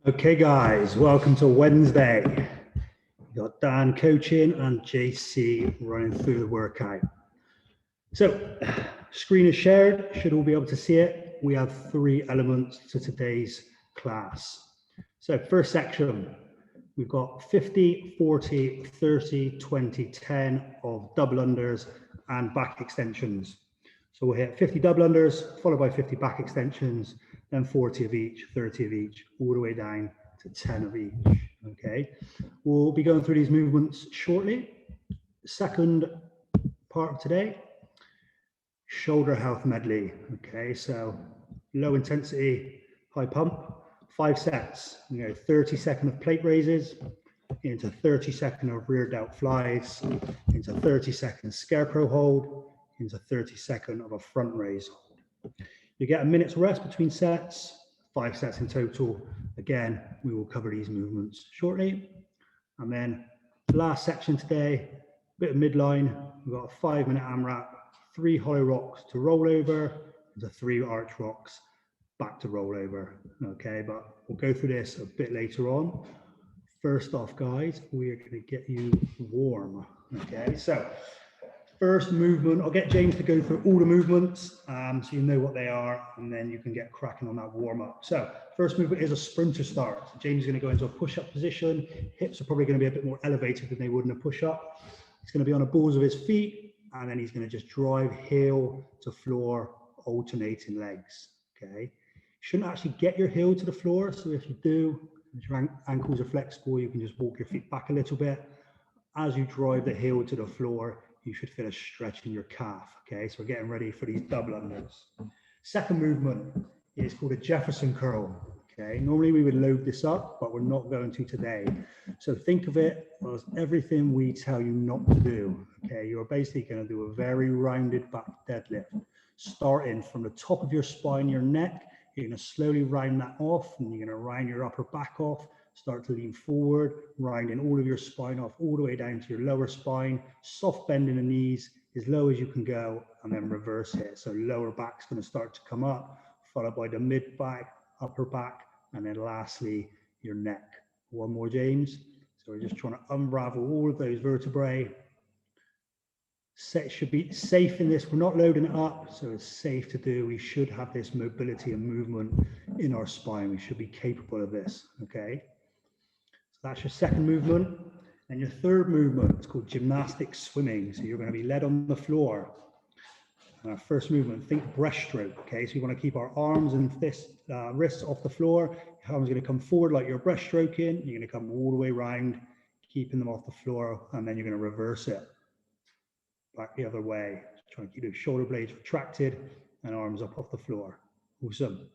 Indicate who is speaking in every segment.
Speaker 1: Okay, guys, welcome to Wednesday. We've got Dan coaching and JC running through the workout. So, screen is shared, should all be able to see it. We have 3 elements to today's class. So, first section, we've got 50, 40, 30, 20, 10 of double unders and back extensions. So we'll hit 50 double unders, followed by 50 back extensions, then 40 of each, 30 of each, all the way down to 10 of each, okay? We'll be going through these movements shortly. Second part of today, shoulder health medley, okay? So low intensity, high pump, 5 sets, 30-second of plate raises, into 30-second of rear delt flies, into 30-second scarecrow hold, into 30-second of a front raise hold. You get a minute's rest between sets, 5 sets in total. Again, we will cover these movements shortly. And then last section today, bit of midline. We've got a 5-minute AMRAP, 3 hollow rocks to roll over, into 3 arch rocks back to roll over. Okay, but we'll go through this a bit later on. First off, guys, we are going to get you warm. Okay, so first movement, I'll get James to go through all the movements so you know what they are, and then you can get cracking on that warm up. So first movement is a sprinter start. So James is going to go into a push-up position. Hips are probably going to be a bit more elevated than they would in a push-up. He's going to be on the balls of his feet, and then he's going to just drive heel to floor, alternating legs. Okay. You shouldn't actually get your heel to the floor. So if you do, if your ankles are flexible, you can just walk your feet back a little bit. As you drive the heel to the floor, you should feel a stretch in your calf, okay? So we're getting ready for these double unders. Second movement is called a Jefferson curl, okay? Normally we would load this up, but we're not going to today. So think of it as everything we tell you not to do, okay? You're basically gonna do a very rounded back deadlift, starting from the top of your spine, your neck. You're gonna slowly round that off, and you're gonna round your upper back off. Start to lean forward, rounding all of your spine off, all the way down to your lower spine, soft bend in the knees, as low as you can go, and then reverse it. So lower back's going to start to come up, followed by the mid back, upper back, and then lastly, your neck. One more, James. So we're just trying to unravel all of those vertebrae. Should be safe in this. We're not loading it up, so it's safe to do. We should have this mobility and movement in our spine. We should be capable of this, okay? That's your second movement. And your third movement is called gymnastic swimming. So you're going to be led on the floor. And our first movement, think breaststroke. Okay, so you want to keep our arms and wrists off the floor. Your arms are going to come forward like you're breaststroking. You're going to come all the way around, keeping them off the floor, and then you're going to reverse it back the other way. Trying to keep those shoulder blades retracted and arms up off the floor. Awesome.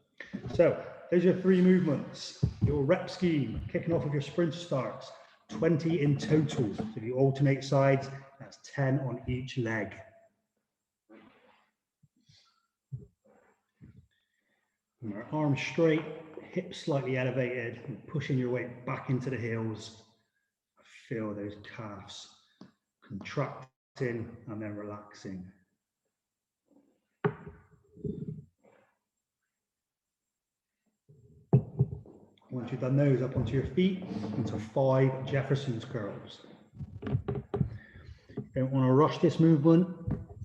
Speaker 1: So those are your 3 movements. Your rep scheme, kicking off with your sprinter starts, 20 in total. So if you alternate sides, that's 10 on each leg. And our arms straight, hips slightly elevated, and pushing your weight back into the heels. Feel those calves contracting and then relaxing. Once you've done those, up onto your feet, into 5 Jefferson's curls. You don't want to rush this movement.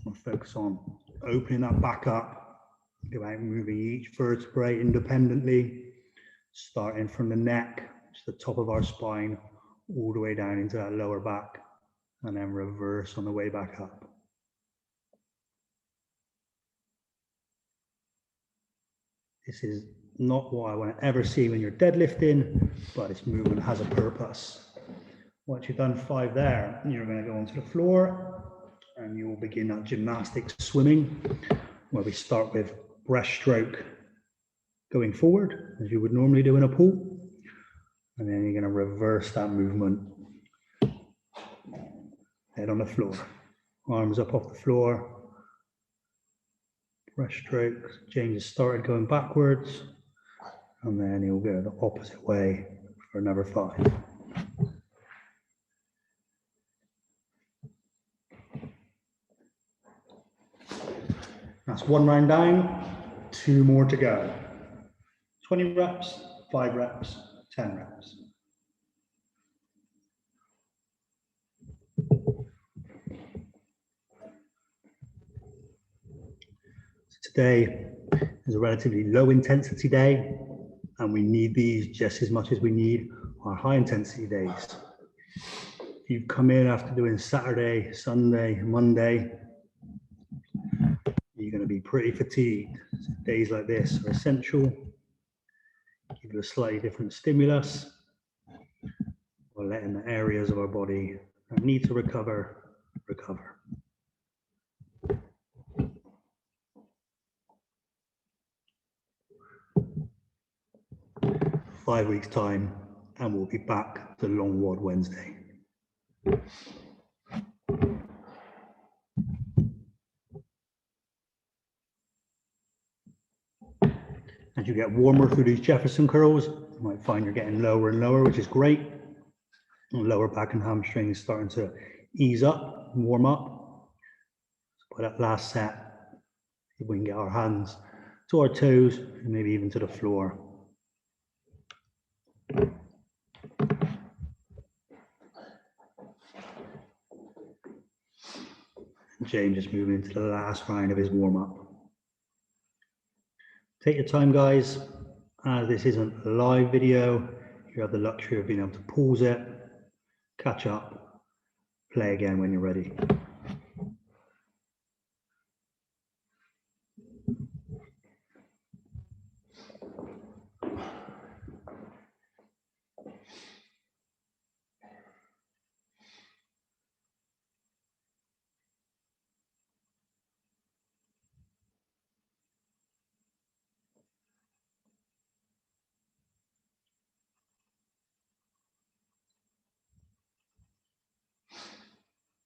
Speaker 1: We'll focus on opening that back up, go out moving each vertebrae independently, starting from the neck to the top of our spine, all the way down into that lower back, and then reverse on the way back up. This is not what I want to ever see when you're deadlifting, but this movement has a purpose. Once you've done 5 there, you're going to go onto the floor and you will begin that gymnastic swimming, where we start with breaststroke going forward, as you would normally do in a pool. And then you're going to reverse that movement. Head on the floor, arms up off the floor. Breaststroke. James has started going backwards, and then he'll go the opposite way for another 5. That's 1 round down, 2 more to go. 20 reps, 5 reps, 10 reps. Today is a relatively low intensity day, and we need these just as much as we need our high intensity days. If you come in after doing Saturday, Sunday, Monday, you're going to be pretty fatigued. So days like this are essential. Give you a slightly different stimulus, or letting the areas of our body that need to recover. 5 weeks time, and we'll be back to Long WOD Wednesday. As you get warmer through these Jefferson curls, you might find you're getting lower and lower, which is great. And lower back and hamstrings starting to ease up, warm up. So by that last set, if we can get our hands to our toes, and maybe even to the floor. James is moving into the last round of his warm-up. Take your time, guys. As this isn't a live video, you have the luxury of being able to pause it, catch up, play again when you're ready.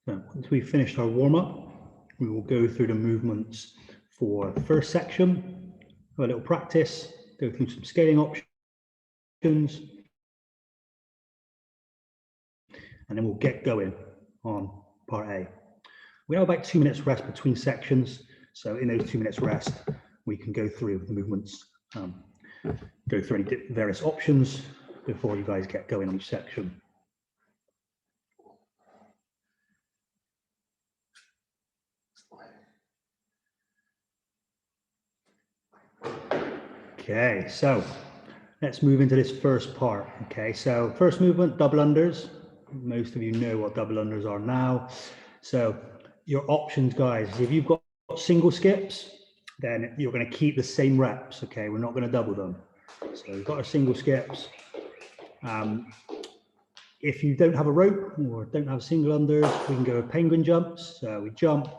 Speaker 1: So once we've finished our warm-up, we will go through the movements for the first section, have a little practice, go through some scaling options, and then we'll get going on part A. We have about 2 minutes rest between sections. So in those 2 minutes rest, we can go through the movements, go through any various options before you guys get going on each section. Okay, so let's move into this first part. Okay, so first movement, double unders. Most of you know what double unders are now. So your options, guys, if you've got single skips, then you're going to keep the same reps. Okay, we're not going to double them. So we've got our single skips. If you don't have a rope or don't have single unders, we can go with penguin jumps. So we jump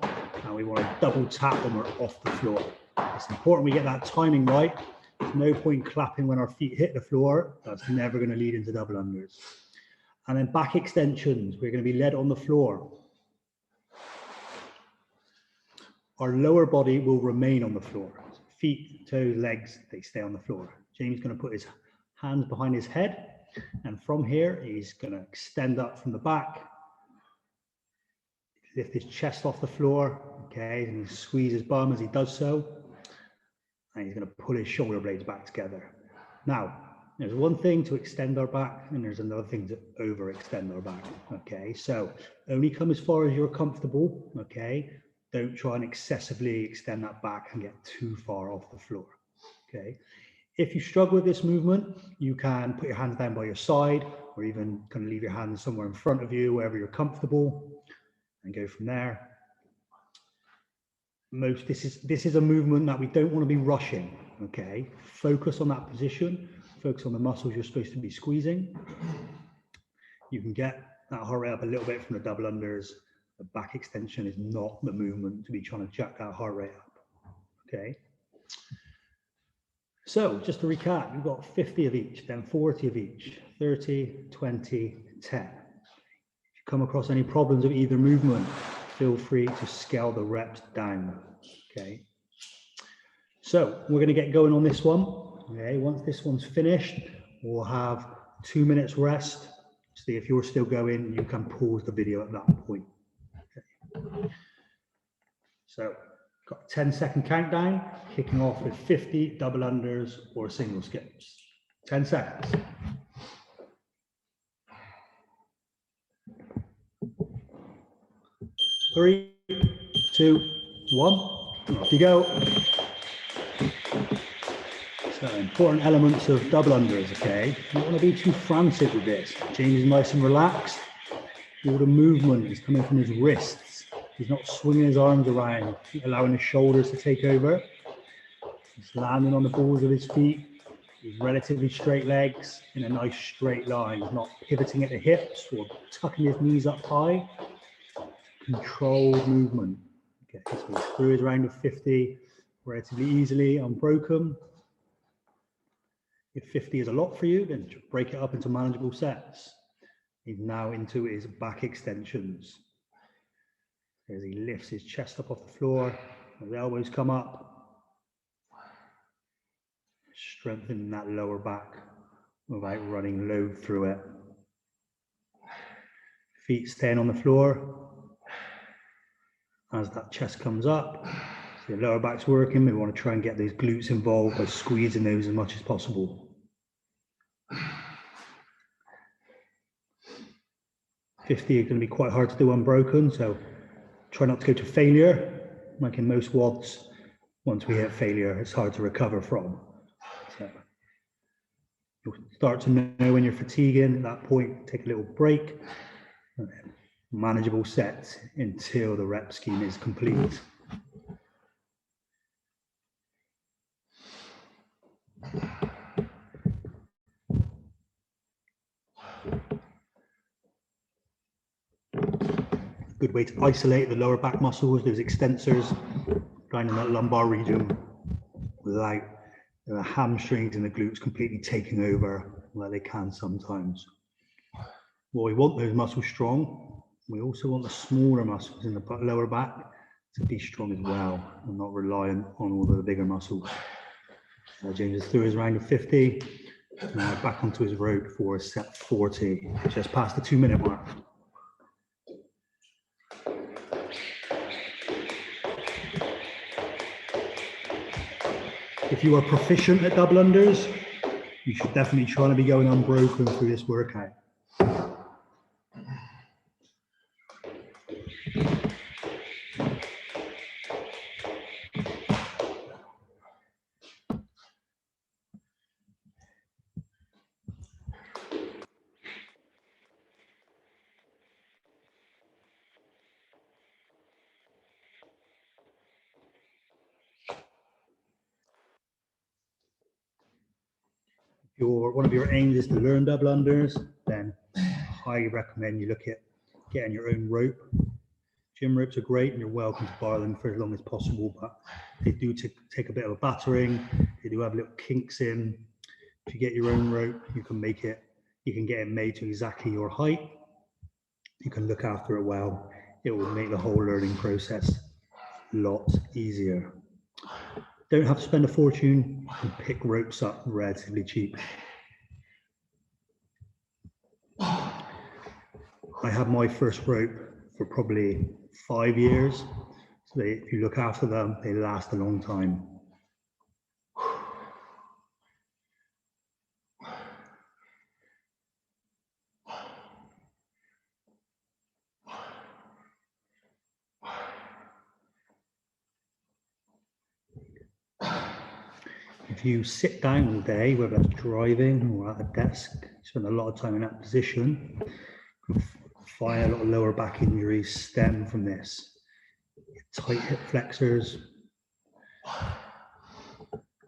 Speaker 1: and we want to double tap when we're off the floor. It's important we get that timing right. There's no point clapping when our feet hit the floor. That's never going to lead into double unders. And then back extensions, we're going to be led on the floor. Our lower body will remain on the floor. Feet, toes, legs, they stay on the floor. James is going to put his hands behind his head. And from here, he's going to extend up from the back. Lift his chest off the floor. Okay, and he squeeze his bum as he does so. And he's going to pull his shoulder blades back together. Now, there's one thing to extend our back, and there's another thing to overextend our back. Okay, so only come as far as you're comfortable. Okay, don't try and excessively extend that back and get too far off the floor. Okay, if you struggle with this movement, you can put your hands down by your side, or even kind of leave your hands somewhere in front of you, wherever you're comfortable, and go from there. This is a movement that we don't want to be rushing. Okay, focus on that position, focus on the muscles you're supposed to be squeezing. You can get that heart rate up a little bit from the double unders. The back extension is not the movement to be trying to jack that heart rate up. Okay, so just to recap, you've got 50 of each, then 40 of each, 30, 20, 10. If you come across any problems with either movement, feel free to scale the reps down. Okay, so we're going to get going on this one. Okay, once this one's finished, we'll have 2 minutes rest. See if you're still going, you can pause the video at that point. Okay. So got a 10-second countdown, kicking off with 50 double unders or single skips. 10 seconds. 3, 2, 1. Off you go. So important elements of double unders, okay? You don't want to be too frantic with this. James is nice and relaxed. All the movement is coming from his wrists. He's not swinging his arms around, allowing his shoulders to take over. He's landing on the balls of his feet. He's relatively straight legs in a nice straight line. He's not pivoting at the hips or tucking his knees up high. Controlled movement. Okay, so he's through his round of 50 relatively easily, unbroken. If 50 is a lot for you, then break it up into manageable sets. He's now into his back extensions. As he lifts his chest up off the floor, his elbows come up, strengthening that lower back without running load through it. Feet staying on the floor. As that chest comes up, so the lower back's working, we want to try and get those glutes involved by squeezing those as much as possible. 50 are going to be quite hard to do unbroken, so try not to go to failure. Like in most WODs, once we hit failure, it's hard to recover from. So you'll start to know when you're fatiguing. At that point, take a little break. And then manageable sets until the rep scheme is complete. Good way to isolate the lower back muscles, those extensors, down in that lumbar region, without the hamstrings and the glutes completely taking over like they can sometimes. Well, we want those muscles strong. We also want the smaller muscles in the lower back to be strong as well and not reliant on all of the bigger muscles. James is through his round of 50. Now back onto his rope for set 40, just past the 2-minute mark. If you are proficient at double unders, you should definitely try to be going unbroken through this workout. One of your aims is to learn double unders, then I highly recommend you look at getting your own rope. Gym ropes are great and you're welcome to borrow them for as long as possible, but they do take a bit of a battering. They do have little kinks in. If you get your own rope, you can get it made to exactly your height. You can look after it well. It will make the whole learning process a lot easier. Don't have to spend a fortune. You can pick ropes up relatively cheap. I had my first rope for probably 5 years. So if you look after them, they last a long time. If you sit down all day, whether that's driving or at a desk, spend a lot of time in that position, you'll find a lot of lower back injuries stem from this. Tight hip flexors,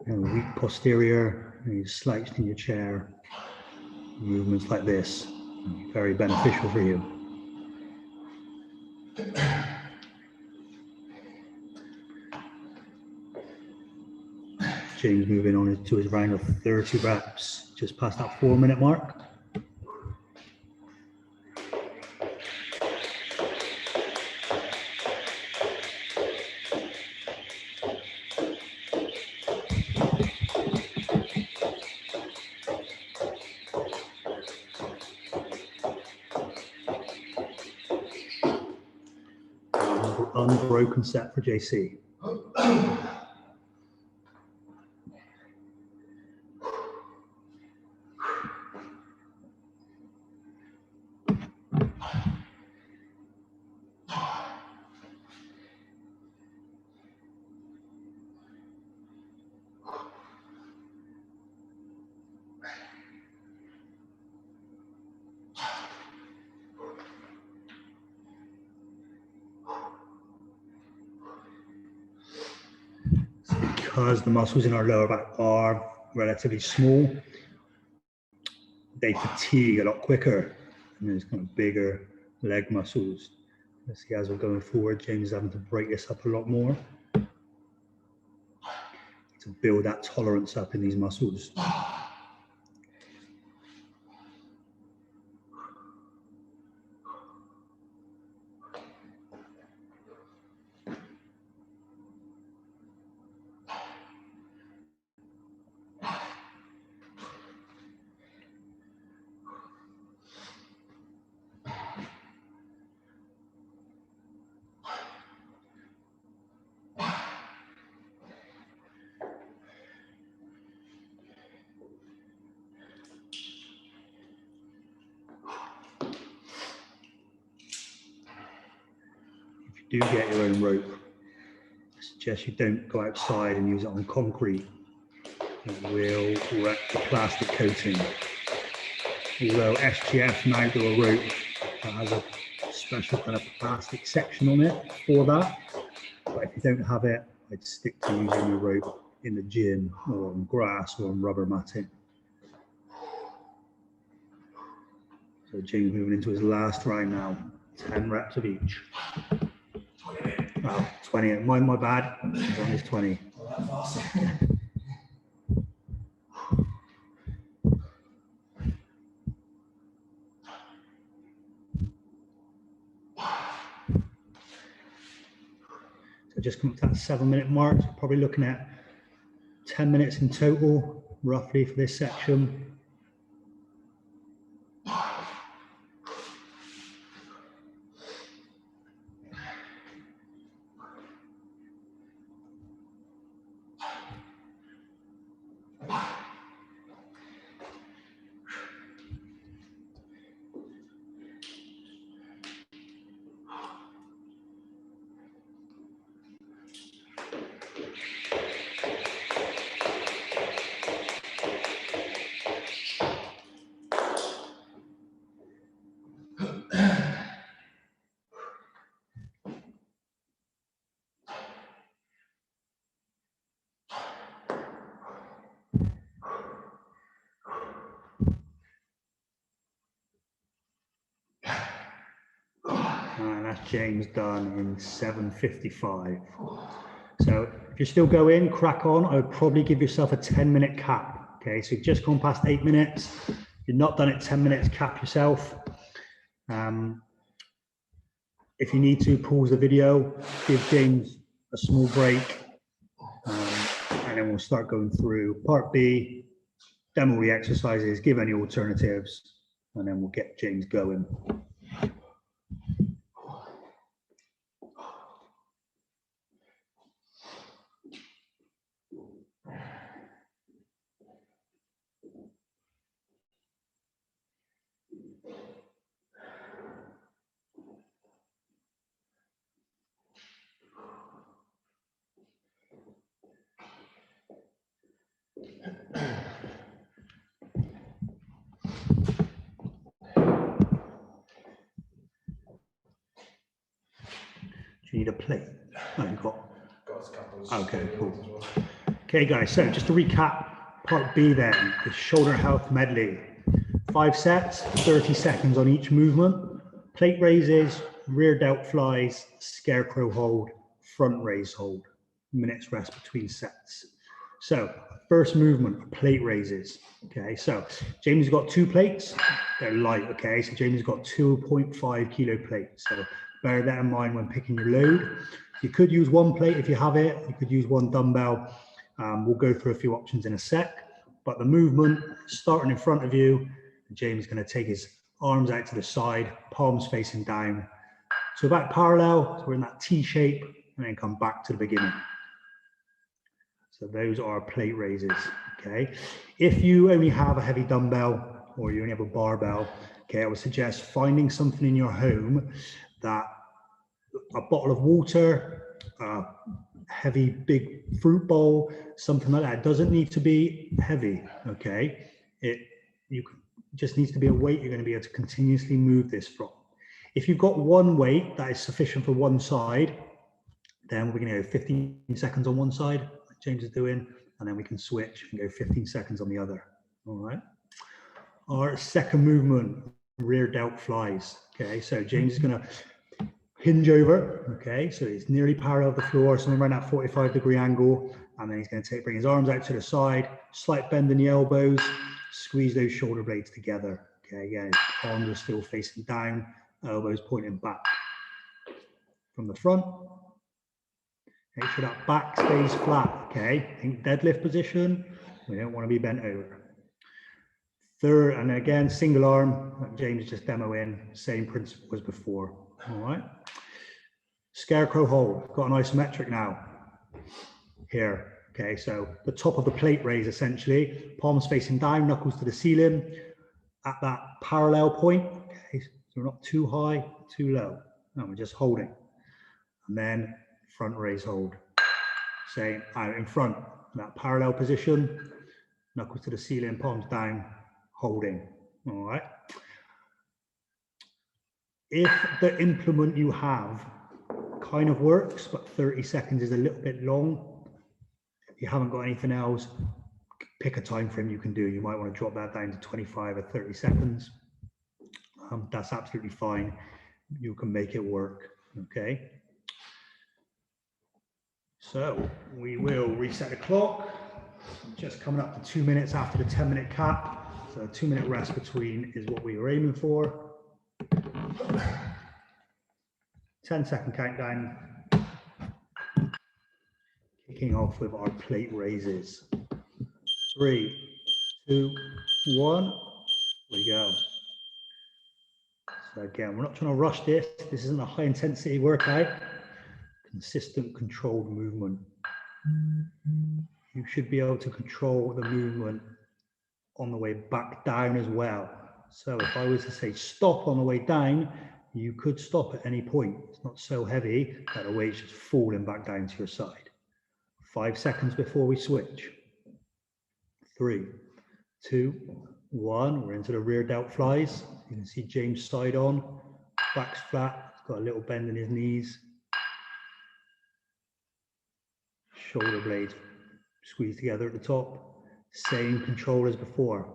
Speaker 1: weak posterior, and you're slouched in your chair. Movements like this are very beneficial for you. James moving on to his round of 30 reps, just past that 4-minute mark. Unbroken set for JC. because the muscles in our lower back are relatively small, they fatigue a lot quicker. And there's kind of bigger leg muscles. Let's see, as we're going forward, James is having to break this up a lot more to build that tolerance up in these muscles. Do get your own rope. I suggest you don't go outside and use it on concrete. It will wreck the plastic coating. Although SGF now do a rope that has a special kind of plastic section on it for that. But if you don't have it, I'd stick to using a rope in the gym or on grass or on rubber matting. So James moving into his last round now. 10 reps of each. Well, 20. My bad. He's on his 20. So just come up to that 7-minute mark. So probably looking at 10 minutes in total, roughly, for this section. And that's James done in 7:55. So if you're still going, crack on. I would probably give yourself a 10-minute cap. Okay, so you've just gone past 8 minutes. You've not done it 10 minutes, cap yourself. If you need to, pause the video, give James a small break, and then we'll start going through part B, demo the exercises, give any alternatives, and then we'll get James going. Do you need a plate? Oh, you've got a couple. Okay, cool. Okay, guys, so just to recap, part B then is shoulder health medley. 5 sets, 30 seconds on each movement. Plate raises, rear delt flies, scarecrow hold, front raise hold. Minutes rest between sets. So first movement, plate raises. Okay, so James has got 2 plates. They're light, okay? So James has got 2.5 kilo plates. So bear that in mind when picking your load. You could use 1 plate if you have it. You could use 1 dumbbell. We'll go through a few options in a sec. But the movement, starting in front of you, James is going to take his arms out to the side, palms facing down. So about parallel, so we're in that T shape, and then come back to the beginning. So those are plate raises, okay? If you only have a heavy dumbbell or you only have a barbell, okay, I would suggest finding something in your home that a bottle of water, a heavy big fruit bowl, something like that. It doesn't need to be heavy, okay? It just needs to be a weight you're going to be able to continuously move this from. If you've got 1 weight that is sufficient for one side, then we're going to go 15 seconds on one side, James is doing, and then we can switch and go 15 seconds on the other. All right. Our second movement, rear delt flies. Okay, so James is going to hinge over. Okay, so he's nearly parallel to the floor, somewhere around that 45-degree angle, and then he's going to bring his arms out to the side, slight bend in the elbows, squeeze those shoulder blades together. Okay, again, his palms are still facing down, elbows pointing back. From the front, make sure that back stays flat. Okay, think deadlift position. We don't want to be bent over. Third, and again, single arm, like James just demoing, same principle as before. All right. Scarecrow hold, got an isometric now. Here, okay, so the top of the plate raise essentially, palms facing down, knuckles to the ceiling, at that parallel point, okay, so we're not too high, too low. No, we're just holding. And then front raise hold. Same, out in front, that parallel position, knuckles to the ceiling, palms down, holding. All right. If the implement you have kind of works, but 30 seconds is a little bit long, if you haven't got anything else, pick a time frame you can do. You might want to drop that down to 25 or 30 seconds. That's absolutely fine. You can make it work. Okay. So we will reset the clock. Just coming up to 2 minutes after the 10-minute cap. So a 2-minute rest between is what we were aiming for. 10-second countdown. Kicking off with our plate raises. 3, 2, 1. We go. So again, we're not trying to rush this. This isn't a high intensity workout. Consistent, controlled movement. You should be able to control the movement on the way back down as well. So if I was to say stop on the way down, you could stop at any point. It's not so heavy that the weight's just falling back down to your side. 5 seconds before we switch. 3, 2, 1. We're into the rear delt flies. You can see James side on, back's flat, he's got a little bend in his knees. Shoulder blades squeeze together at the top. Same control as before.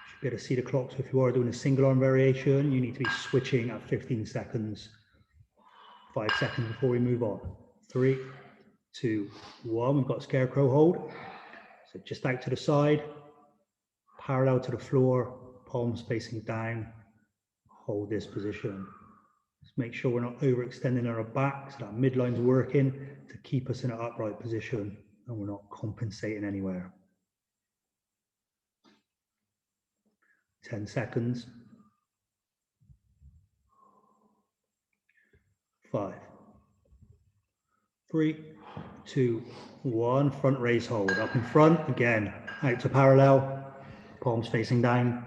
Speaker 1: Should be able to see the clock. So if you are doing a single arm variation, you need to be switching at 15 seconds. 5 seconds before we move on. 3, 2, 1. We've got Scarecrow hold. So just out to the side, parallel to the floor, palms facing down. Hold this position. Just make sure we're not overextending our back, so that midline's working to keep us in an upright position and we're not compensating anywhere. 10 seconds. 5, 3, 2, 1. Front raise hold. Up in front, again, out to parallel, palms facing down.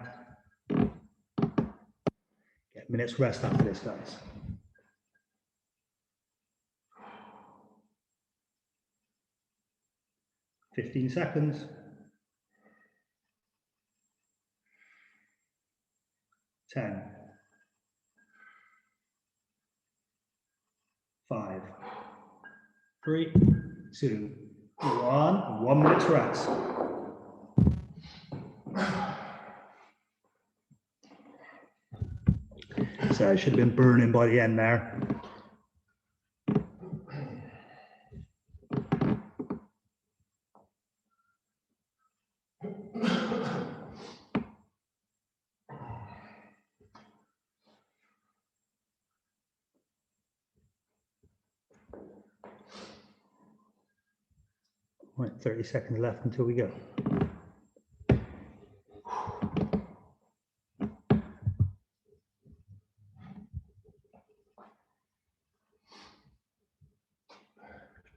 Speaker 1: Get minutes rest after this, guys. 15 seconds. 10, 5, 3, 2, 1. 1 minute rest. So it should have been burning by the end there. Right, 30 seconds left until we go.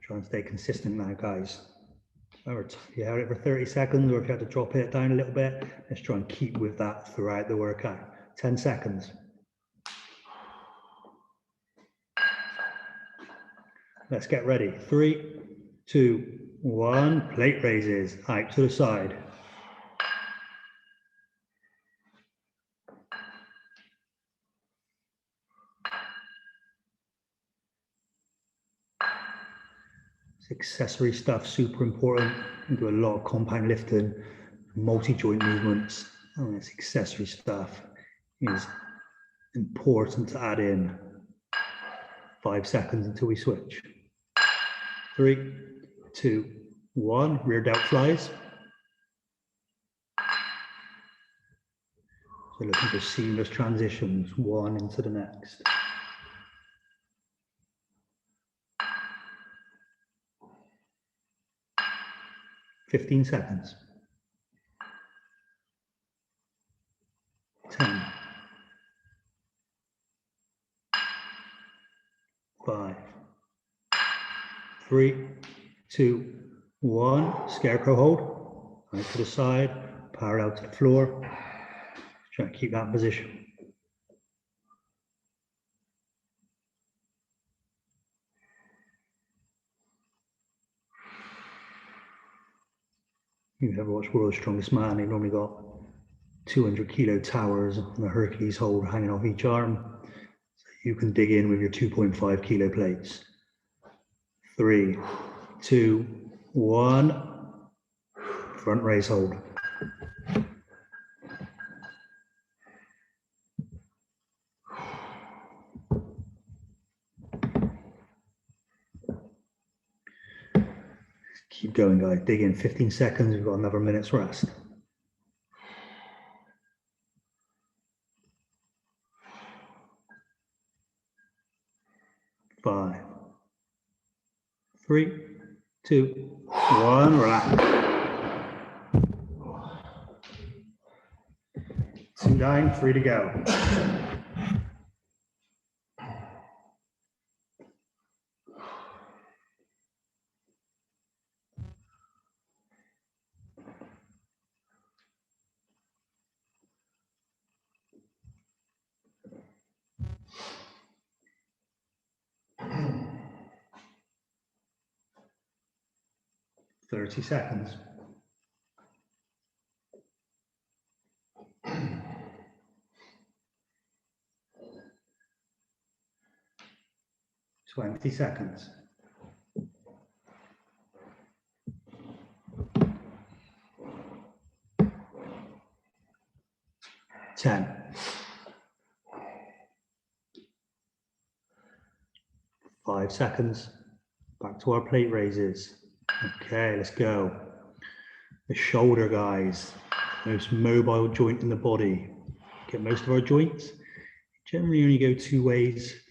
Speaker 1: Try and stay consistent now, guys. If you had it for 30 seconds or if you had to drop it down a little bit, let's try and keep with that throughout the workout. 10 seconds. Let's get ready. 3, 2, 1. Plate raises out to the side. It's accessory stuff, super important. We do a lot of compound lifting, multi-joint movements. And this accessory stuff is important to add in. 5 seconds until we switch. 3, 2, 1. Rear delt flies. So looking for seamless transitions, one into the next. "15 seconds. 10. 5. 3, 2, 1. Scarecrow hold. Right to the side, parallel to the floor. Try to keep that position. You've ever watched World's Strongest Man? They've normally got 200 kilo towers on a Hercules hold hanging off each arm. So you can dig in with your 2.5 kilo plates. 3, 2, 1. Front raise hold. Keep going, guys. Dig in. 15 seconds. We've got another minute's rest. 5, 3, 2, 1. Relax. 2 down, 3 to go. "30 seconds. 20 seconds. 10. 5 seconds. Back to our plate raises. Okay, let's go. The shoulder, guys. Most mobile joint in the body. Get most of our joints. Generally only go 2 ways,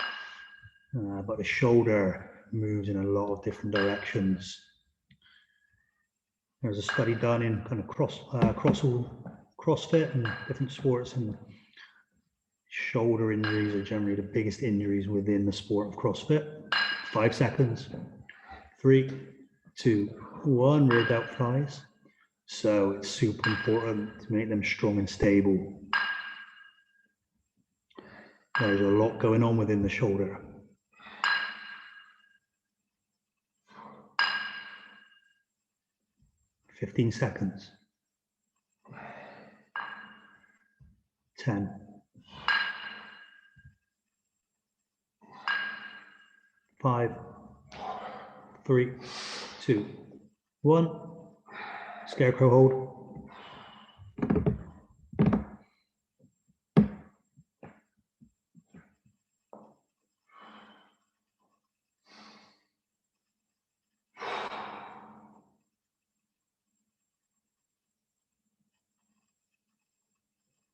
Speaker 1: but the shoulder moves in a lot of different directions. There's a study done in kind of CrossFit and different sports, and shoulder injuries are generally the biggest injuries within the sport of CrossFit. 5 seconds. 3, 2, 1. Rear delt flies. So it's super important to make them strong and stable. There's a lot going on within the shoulder. 15 seconds. 10. 5, 3, 2, 1. Scarecrow hold.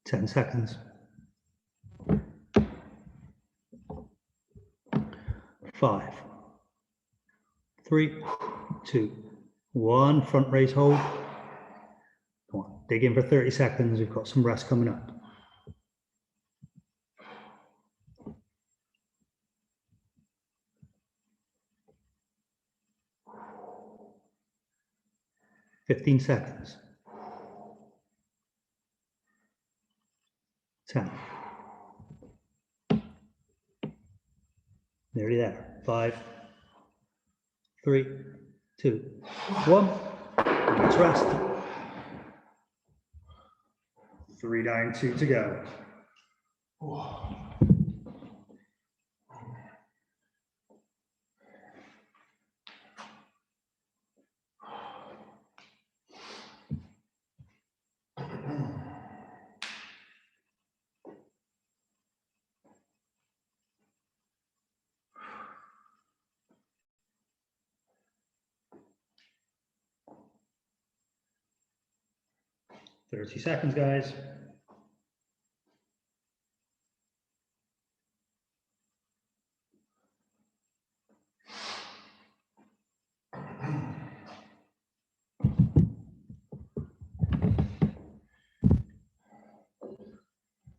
Speaker 1: "10 seconds. 5, 3, 2, 1. Front raise hold. Come on, dig in for 30 seconds. We've got some rest coming up. "15 seconds. 10. Nearly there. 5, 3, 2, 1. Let's rest. 3 down, 2 to go. 30 seconds, guys.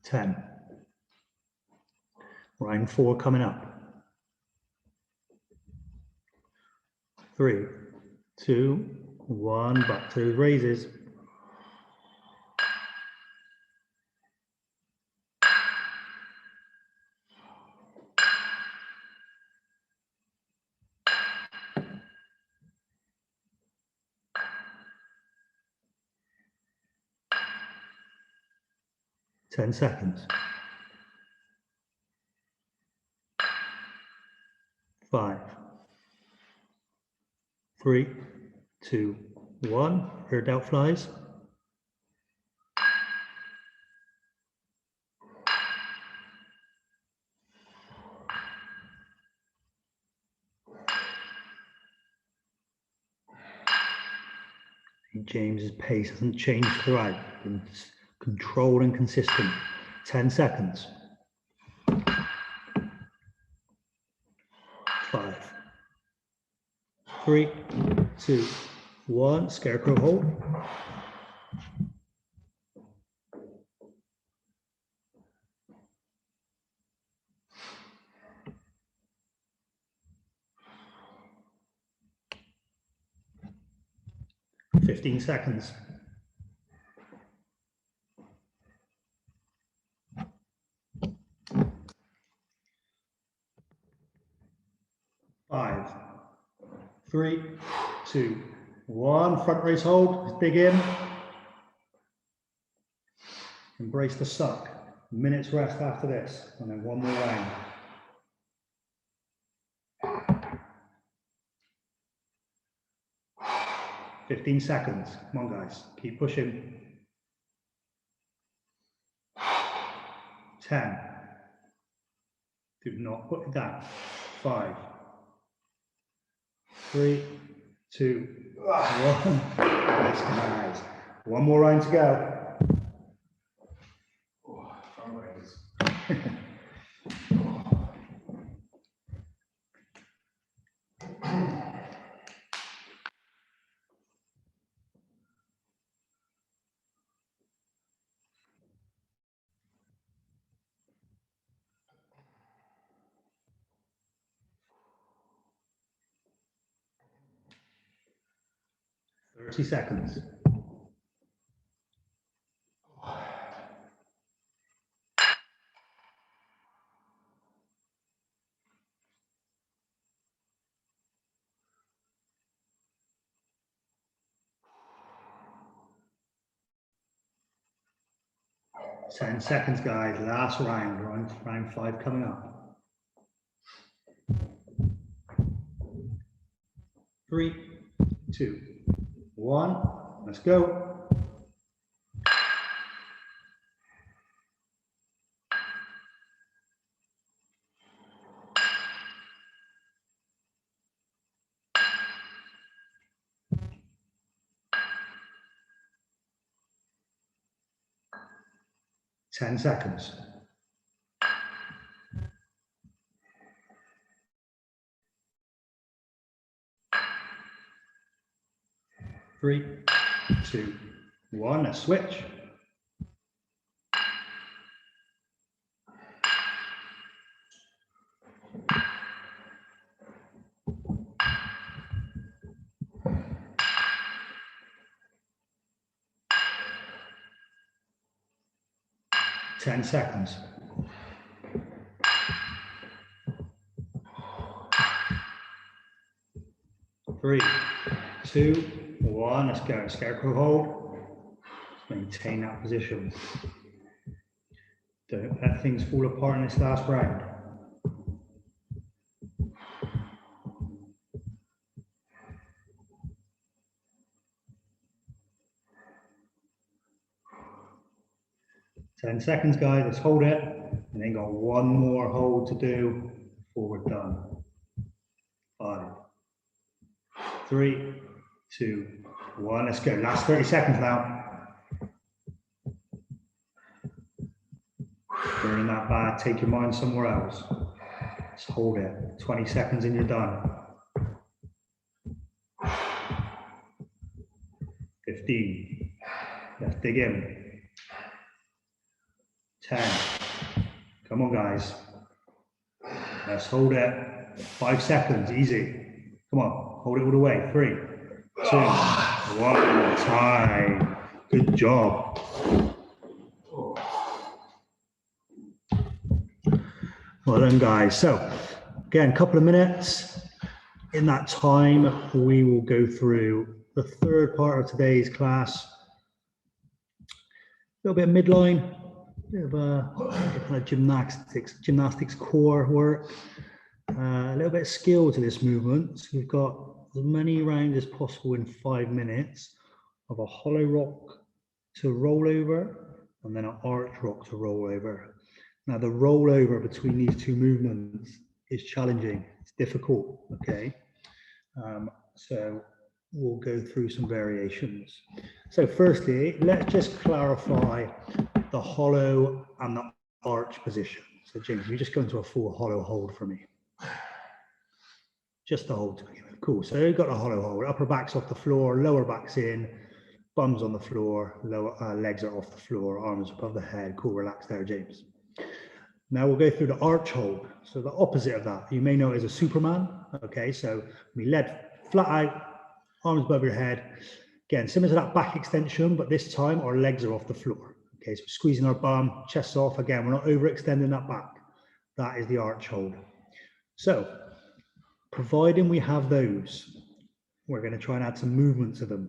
Speaker 1: Ten. Round 4 coming up. 3, 2, 1. Back to raises. Ten seconds. 5, 3, 2, 1. Rear delt flies. James's pace hasn't changed throughout. It's controlled and consistent. 10 seconds. 5, 3, 2, 1. Scarecrow hold. Fifteen seconds. 5, 3, 2, 1. Front raise hold. Dig in. Embrace the suck. Minute's rest after this, and then one more round. Fifteen seconds. Come on, guys. Keep pushing. 10. Do not put it down. 5, 3, 2, 1. Nice, guys. One more round to go. 30 seconds. 10 seconds, guys. Last round. Round 5 coming up. 3, 2, 1. Let's go. Ten seconds. 3, 2, 1. Let's switch. Ten seconds. 3, 2, 1. Let's go. Scarecrow hold. Maintain that position. Don't let things fall apart in this last round. Ten seconds, guys. Let's hold it. And then got one more hold to do before we're done. 5, 3, 2, 1. Let's go. Last 30 seconds now. Turning that bad, take your mind somewhere else. Just hold it, 20 seconds and you're done. 15, let's dig in. 10, come on guys. Let's hold it, 5 seconds, easy. Come on, hold it all the way, 3, 2, 1, time. Good job. Well done guys. So again, a couple of minutes. In that time, we will go through the third part of today's class. A little bit of midline, a bit of kind of gymnastics core work, a little bit of skill to this movement. So we've got as many rounds as possible in 5 minutes of a hollow rock to roll over and then an arch rock to roll over. Now the rollover between these two movements is challenging, it's difficult, okay? So we'll go through some variations. So firstly, let's just clarify the hollow and the arch position. So James, you just go into a full hollow hold for me. Just the hold to begin with. Cool, so you've got a hollow hold, upper back's off the floor, lower back's in, bum's on the floor, lower legs are off the floor, arms above the head. Cool, relax there, James. Now we'll go through the arch hold. So the opposite of that, you may know it as a Superman. Okay, so we lead flat out, arms above your head. Again, similar to that back extension, but this time our legs are off the floor. Okay, so we're squeezing our bum, chest off. Again, we're not overextending that back. That is the arch hold. So, providing we have those, we're going to try and add some movement to them.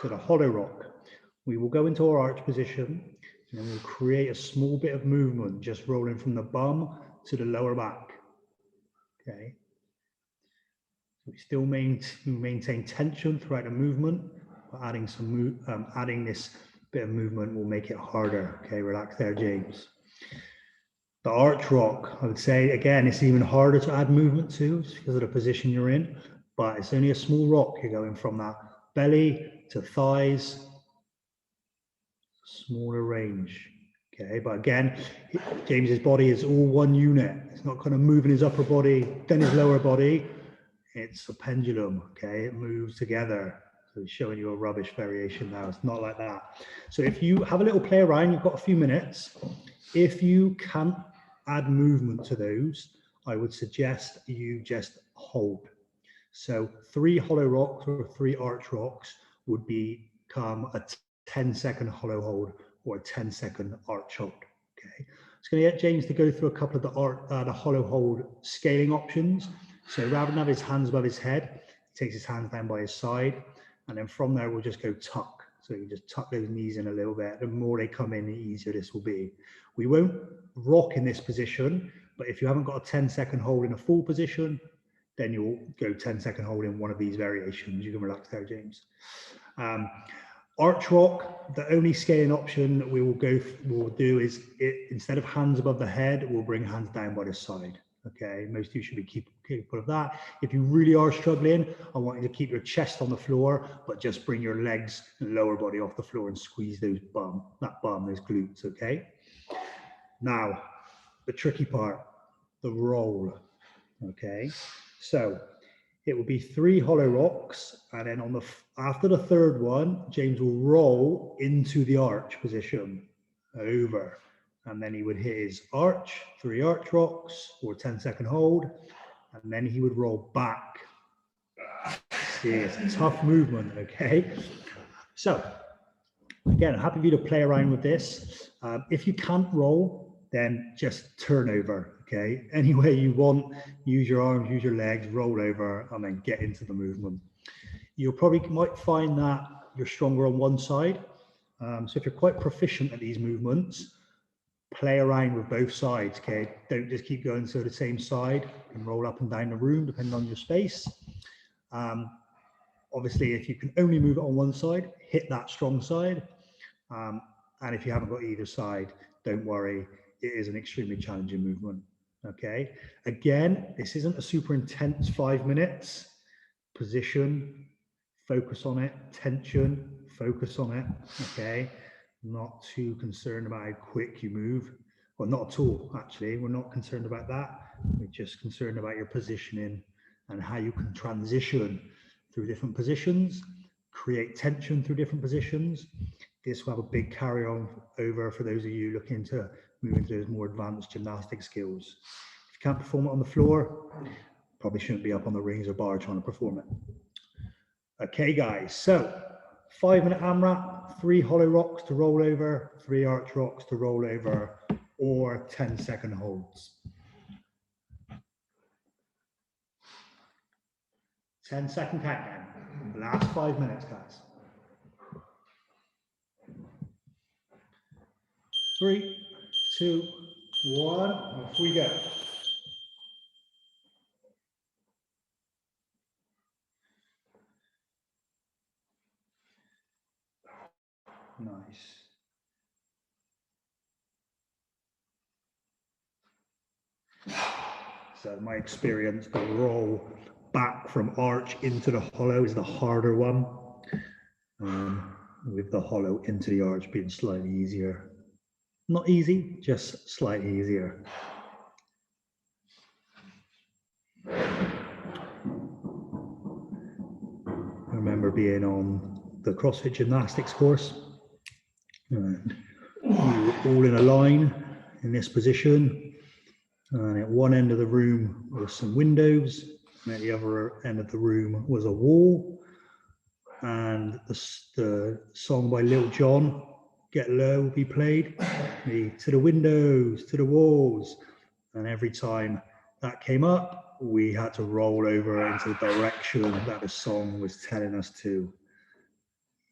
Speaker 1: So the hollow rock, we will go into our arch position, and then we'll create a small bit of movement, just rolling from the bum to the lower back. Okay. We still maintain tension throughout the movement, but adding this bit of movement will make it harder. Okay, relax there, James. The arch rock, I would say, again, it's even harder to add movement to because of the position you're in, but it's only a small rock. You're going from that belly to thighs, smaller range. Okay, but again, James's body is all one unit. It's not kind of moving his upper body, then his lower body. It's a pendulum, okay? It moves together. So he's showing you a rubbish variation now. It's not like that. So if you have a little play around, you've got a few minutes. If you can't add movement to those, I would suggest you just hold. So 3 hollow rocks or 3 arch rocks would become a 10-second hollow hold or a 10-second arch hold. Okay, it's going to get James to go through a couple of the hollow hold scaling options. So rather than have his hands above his head, he takes his hands down by his side, and then from there we'll just go tuck. So you just tuck those knees in a little bit. The more they come in, the easier this will be. We won't rock in this position, but if you haven't got a 10-second hold in a full position, then you'll go 10-second hold in one of these variations. You can relax there, James. Arch rock, the only scaling option that we'll do is instead of hands above the head, we'll bring hands down by the side. Okay, most of you should be capable of that. If you really are struggling, I want you to keep your chest on the floor, but just bring your legs and lower body off the floor and squeeze those those glutes, okay? Now, the tricky part, the roll, okay? So it will be 3 hollow rocks, and then after the third one, James will roll into the arch position, over, and then he would hit his arch, 3 arch rocks, or 10-second hold, and then he would roll back. See, it's a tough movement, okay? So, again, I'm happy for you to play around with this. If you can't roll, then just turn over, okay? Any way you want, use your arms, use your legs, roll over, and then get into the movement. You might find that you're stronger on one side. So if you're quite proficient at these movements, play around with both sides, okay? Don't just keep going to the same side. You can roll up and down the room, depending on your space. Obviously, if you can only move it on one side, hit that strong side. And if you haven't got either side, don't worry. It is an extremely challenging movement, okay? Again, this isn't a super intense 5 minutes. Position, focus on it, tension, focus on it, okay? Not too concerned about how quick you move. Well, not at all, actually. We're not concerned about that. We're just concerned about your positioning and how you can transition through different positions, create tension through different positions. This will have a big carry on over for those of you looking to move into those more advanced gymnastic skills. If you can't perform it on the floor, probably shouldn't be up on the rings or bar trying to perform it. Okay, guys, so 5-minute AMRAP, 3 hollow rocks to roll over, 3 arch rocks to roll over, or 10-second holds. 10-second countdown. Last 5 minutes, guys. 3, 2, 1, off we go. Nice. So my experience, the roll back from arch into the hollow is the harder one, with the hollow into the arch being slightly easier. Not easy, just slightly easier. I remember being on the CrossFit gymnastics course, and we were all in a line in this position, and at one end of the room were some windows, and at the other end of the room was a wall, and the song by Lil Jon, Get Low, will be played, to the windows, to the walls, and every time that came up, we had to roll over into the direction that the song was telling us to,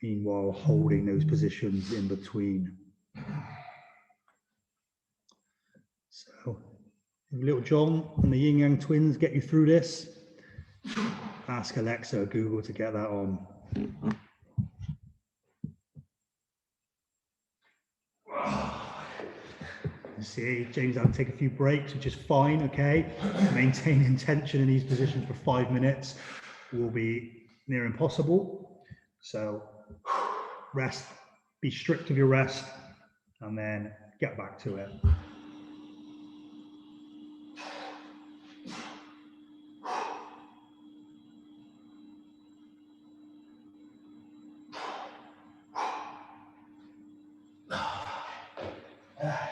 Speaker 1: meanwhile holding those positions in between. So if Little John and the Yin Yang Twins get you through this, ask Alexa or Google to get that on. See, James had to take a few breaks, which is fine, okay? Maintaining tension in these positions for 5 minutes will be near impossible. So rest, be strict with your rest, and then get back to it.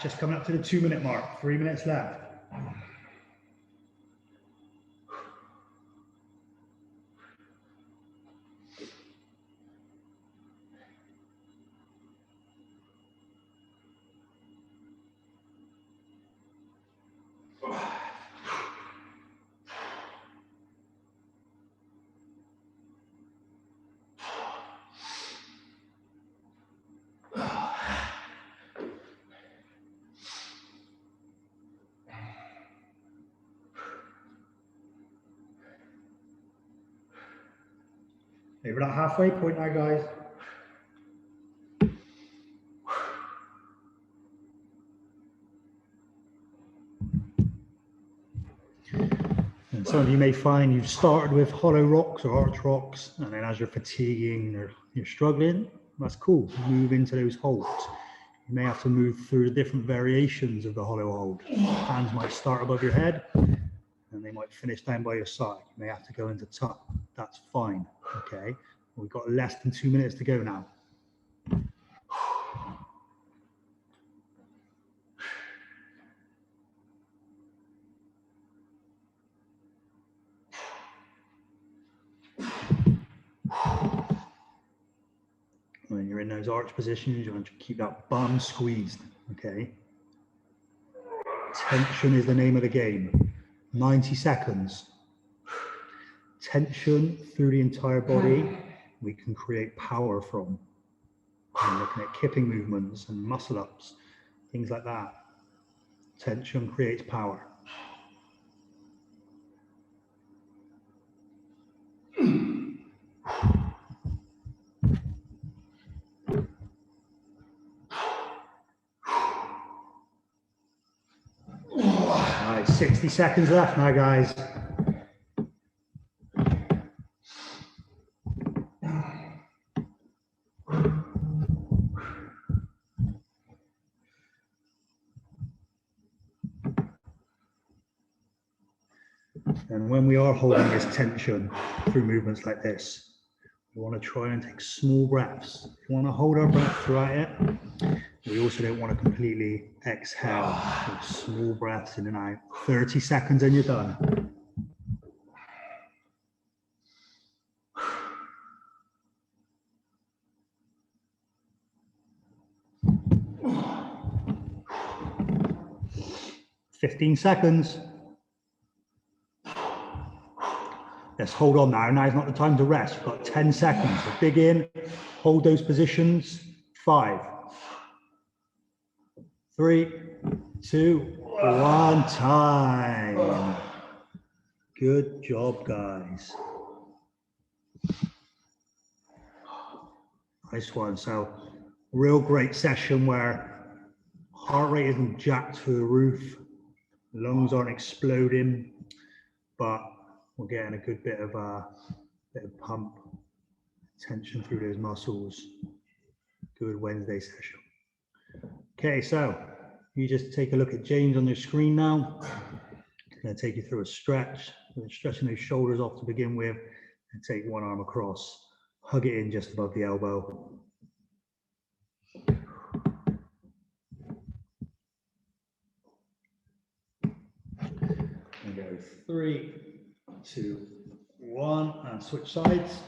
Speaker 1: Just coming up to the 2-minute mark, 3 minutes left. We're at halfway point now, guys. And some of you may find you've started with hollow rocks or arch rocks, and then as you're fatiguing or you're struggling, that's cool. Move into those holds. You may have to move through the different variations of the hollow hold. Hands might start above your head, and they might finish down by your side. You may have to go into tuck. That's fine, okay? We've got less than 2 minutes to go now. When you're in those arch positions, you want to keep that bum squeezed, okay? Tension is the name of the game. 90 seconds. Tension through the entire body, we can create power from. And looking at kipping movements and muscle ups, things like that. Tension creates power. All right, 60 seconds left now, guys. And when we are holding this tension through movements like this, we want to try and take small breaths. We want to hold our breath throughout it. We also don't want to completely exhale. With small breaths in and out. 30 seconds and you're done. "15 seconds. Let's hold on now. Now is not the time to rest. We've got 10 seconds. So dig in, hold those positions. 5, 3, 2, 1, time. Good job, guys. Nice one. So, real great session where heart rate isn't jacked through the roof, lungs aren't exploding, but we're getting a good bit of pump, tension through those muscles. Good Wednesday session. Okay, so you just take a look at James on your screen now. I'm going to take you through a stretch. We're stretching those shoulders off to begin with, and take one arm across, hug it in just above the elbow. And go 3, 2, 1, and switch sides.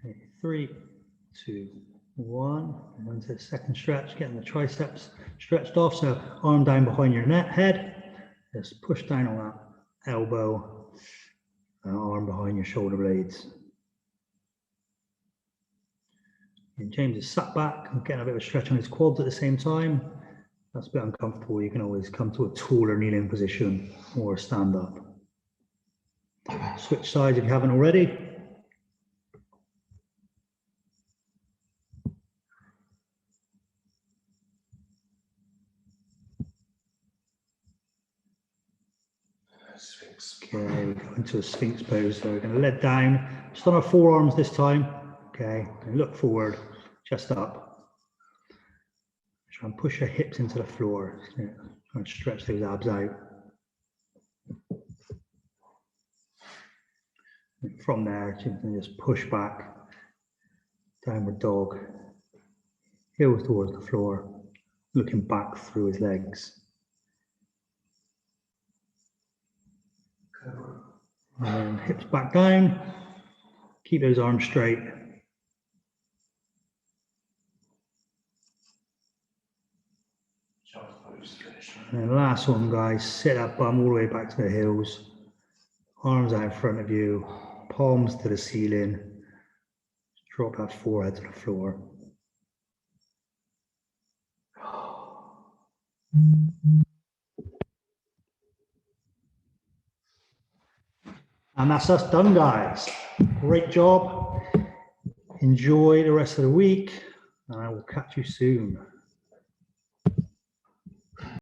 Speaker 1: Okay, 3, 2, 1. And into the second stretch, getting the triceps stretched off. So arm down behind your head. Just push down on that elbow, and arm behind your shoulder blades. And James is sat back and getting a bit of a stretch on his quads at the same time. That's a bit uncomfortable. You can always come to a taller kneeling position or stand up. Switch sides if you haven't already. Okay, we go into a Sphinx pose. So we're going to let down, just on our forearms this time. Okay, and look forward, chest up. Try and push your hips into the floor. Try and stretch those abs out. And from there, you can just push back, downward dog, heels towards the floor, looking back through his legs. And hips back down, keep those arms straight. And last one, guys, sit that bum all the way back to the heels, arms out in front of you, palms to the ceiling, drop that forehead to the floor. And that's us done, guys. Great job. Enjoy the rest of the week, and I will catch you soon.